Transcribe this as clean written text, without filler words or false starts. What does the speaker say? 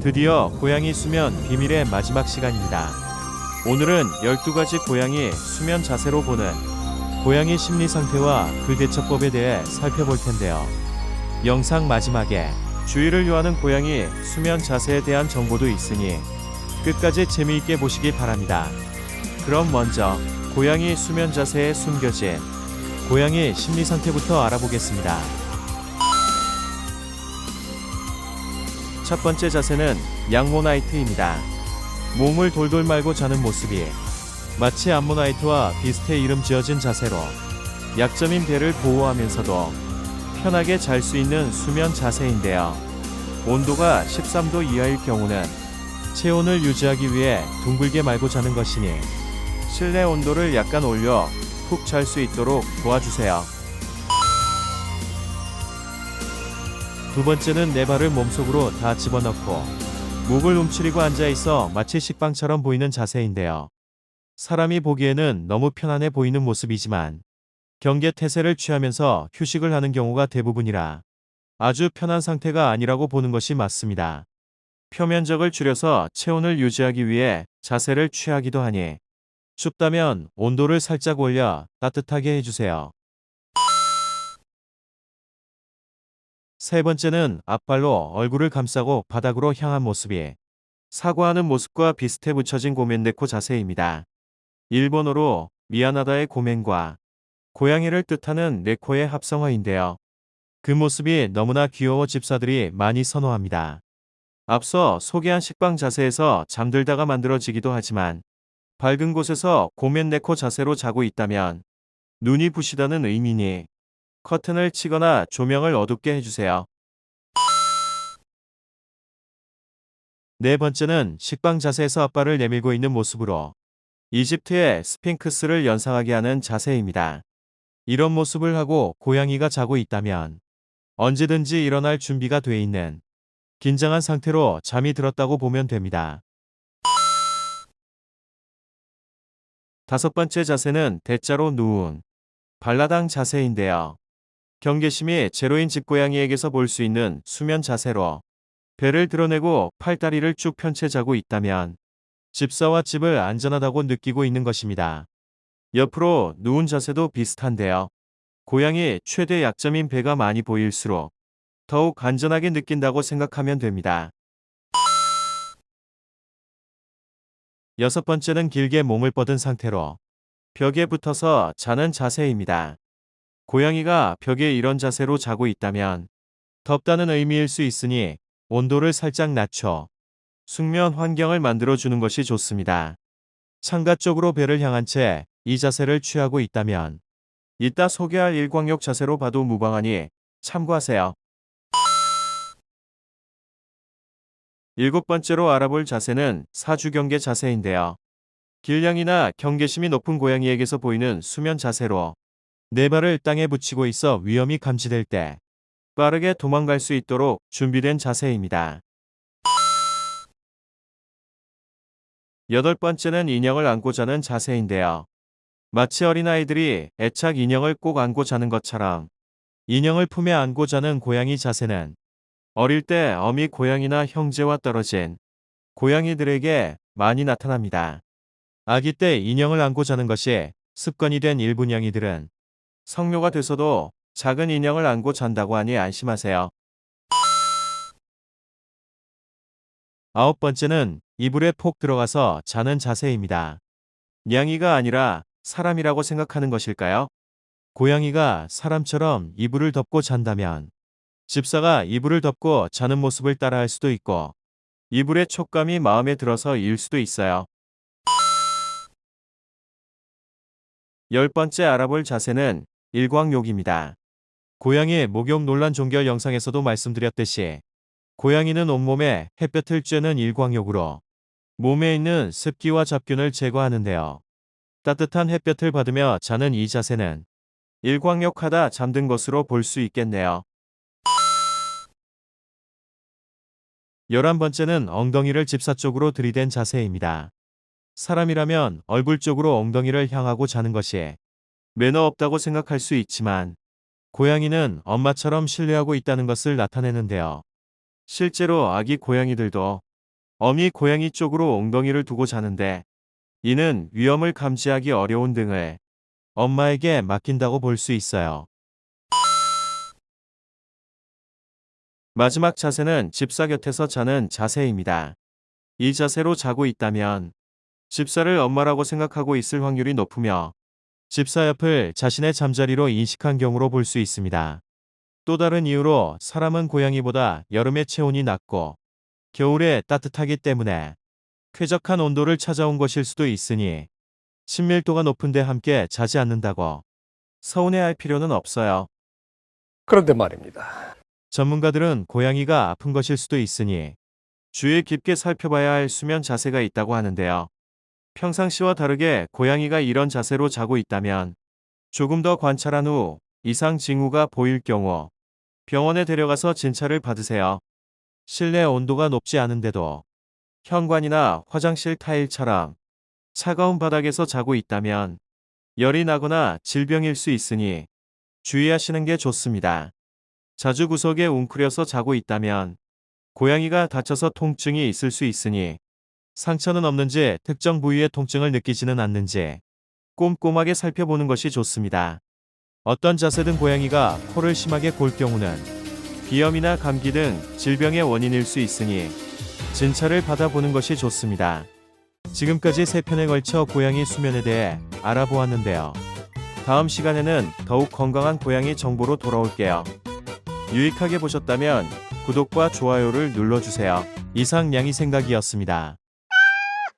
드디어 고양이 수면 비밀의 마지막 시간입니다. 오늘은 12가지 고양이 수면 자세로 보는 고양이 심리 상태와 그 대처법에 대해 살펴볼 텐데요. 영상 마지막에 주의를 요하는 고양이 수면 자세에 대한 정보도 있으니 끝까지 재미있게 보시기 바랍니다. 그럼 먼저 고양이 수면 자세에 숨겨진 고양이 심리 상태부터 알아보겠습니다. 첫 번째 자세는 양모나이트입니다. 몸을 돌돌 말고 자는 모습이 마치 암모나이트와 비슷해 이름 지어진 자세로 약점인 배를 보호하면서도 편하게 잘 수 있는 수면 자세인데요. 온도가 13도 이하일 경우는 체온을 유지하기 위해 둥글게 말고 자는 것이니 실내 온도를 약간 올려 푹 잘 수 있도록 도와주세요. 두 번째는 네 발을 몸속으로 다 집어넣고 목을 움츠리고 앉아있어 마치 식빵처럼 보이는 자세인데요. 사람이 보기에는 너무 편안해 보이는 모습이지만 경계태세를 취하면서 휴식을 하는 경우가 대부분이라 아주 편한 상태가 아니라고 보는 것이 맞습니다. 표면적을 줄여서 체온을 유지하기 위해 자세를 취하기도 하니 춥다면 온도를 살짝 올려 따뜻하게 해주세요. 세 번째는 앞발로 얼굴을 감싸고 바닥으로 향한 모습이 사과하는 모습과 비슷해 붙여진 고멘네코 자세입니다. 일본어로 미야나다의 고멘과 고양이를 뜻하는 네코의 합성어인데요. 그 모습이 너무나 귀여워 집사들이 많이 선호합니다. 앞서 소개한 식빵 자세에서 잠들다가 만들어지기도 하지만 밝은 곳에서 고멘네코 자세로 자고 있다면 눈이 부시다는 의미니 커튼을 치거나 조명을 어둡게 해주세요. 네 번째는 식빵 자세에서 앞발을 내밀고 있는 모습으로 이집트의 스핑크스를 연상하게 하는 자세입니다. 이런 모습을 하고 고양이가 자고 있다면 언제든지 일어날 준비가 돼 있는 긴장한 상태로 잠이 들었다고 보면 됩니다. 다섯 번째 자세는 대자로 누운 발라당 자세인데요. 경계심이 제로인 집고양이에게서 볼 수 있는 수면 자세로 배를 드러내고 팔다리를 쭉 편 채 자고 있다면 집사와 집을 안전하다고 느끼고 있는 것입니다. 옆으로 누운 자세도 비슷한데요. 고양이 최대 약점인 배가 많이 보일수록 더욱 안전하게 느낀다고 생각하면 됩니다. 여섯 번째는 길게 몸을 뻗은 상태로 벽에 붙어서 자는 자세입니다. 고양이가 벽에 이런 자세로 자고 있다면 덥다는 의미일 수 있으니 온도를 살짝 낮춰 숙면 환경을 만들어주는 것이 좋습니다. 창가 쪽으로 배를 향한 채 이 자세를 취하고 있다면 이따 소개할 일광욕 자세로 봐도 무방하니 참고하세요. 일곱 번째로 알아볼 자세는 사주경계 자세인데요. 길냥이나 경계심이 높은 고양이에게서 보이는 수면 자세로 네 발을 땅에 붙이고 있어 위험이 감지될 때 빠르게 도망갈 수 있도록 준비된 자세입니다. 여덟 번째는 인형을 안고 자는 자세인데요. 마치 어린아이들이 애착 인형을 꼭 안고 자는 것처럼 인형을 품에 안고 자는 고양이 자세는 어릴 때 어미 고양이나 형제와 떨어진 고양이들에게 많이 나타납니다. 아기 때 인형을 안고 자는 것이 습관이 된 일부냥이들은 성묘가 돼서도 작은 인형을 안고 잔다고 하니 안심하세요. 아홉 번째는 이불에 폭 들어가서 자는 자세입니다. 냥이가 아니라 사람이라고 생각하는 것일까요? 고양이가 사람처럼 이불을 덮고 잔다면 집사가 이불을 덮고 자는 모습을 따라할 수도 있고 이불의 촉감이 마음에 들어서일 수도 있어요. 열 번째 알아볼 자세는 일광욕입니다. 고양이의 목욕 논란 종결 영상에서도 말씀드렸듯이 고양이는 온몸에 햇볕을 쬐는 일광욕으로 몸에 있는 습기와 잡균을 제거하는데요. 따뜻한 햇볕을 받으며 자는 이 자세는 일광욕하다 잠든 것으로 볼 수 있겠네요. 11번째는 엉덩이를 집사 쪽으로 들이댄 자세입니다. 사람이라면 얼굴 쪽으로 엉덩이를 향하고 자는 것이 매너 없다고 생각할 수 있지만 고양이는 엄마처럼 신뢰하고 있다는 것을 나타내는데요. 실제로 아기 고양이들도 어미 고양이 쪽으로 엉덩이를 두고 자는데 이는 위험을 감지하기 어려운 등을 엄마에게 맡긴다고 볼 수 있어요. 마지막 자세는 집사 곁에서 자는 자세입니다. 이 자세로 자고 있다면 집사를 엄마라고 생각하고 있을 확률이 높으며 집사 옆을 자신의 잠자리로 인식한 경우로 볼 수 있습니다. 또 다른 이유로 사람은 고양이보다 여름에 체온이 낮고 겨울에 따뜻하기 때문에 쾌적한 온도를 찾아온 것일 수도 있으니 친밀도가 높은데 함께 자지 않는다고 서운해할 필요는 없어요. 그런데 말입니다. 전문가들은 고양이가 아픈 것일 수도 있으니 주의 깊게 살펴봐야 할 수면 자세가 있다고 하는데요. 평상시와 다르게 고양이가 이런 자세로 자고 있다면 조금 더 관찰한 후 이상 징후가 보일 경우 병원에 데려가서 진찰을 받으세요. 실내 온도가 높지 않은데도 현관이나 화장실 타일처럼 차가운 바닥에서 자고 있다면 열이 나거나 질병일 수 있으니 주의하시는 게 좋습니다. 자주 구석에 웅크려서 자고 있다면 고양이가 다쳐서 통증이 있을 수 있으니 상처는 없는지 특정 부위의 통증을 느끼지는 않는지 꼼꼼하게 살펴보는 것이 좋습니다. 어떤 자세든 고양이가 코를 심하게 골 경우는 비염이나 감기 등 질병의 원인일 수 있으니 진찰을 받아보는 것이 좋습니다. 지금까지 3편에 걸쳐 고양이 수면에 대해 알아보았는데요. 다음 시간에는 더욱 건강한 고양이 정보로 돌아올게요. 유익하게 보셨다면 구독과 좋아요를 눌러주세요. 이상 양이 생각이었습니다.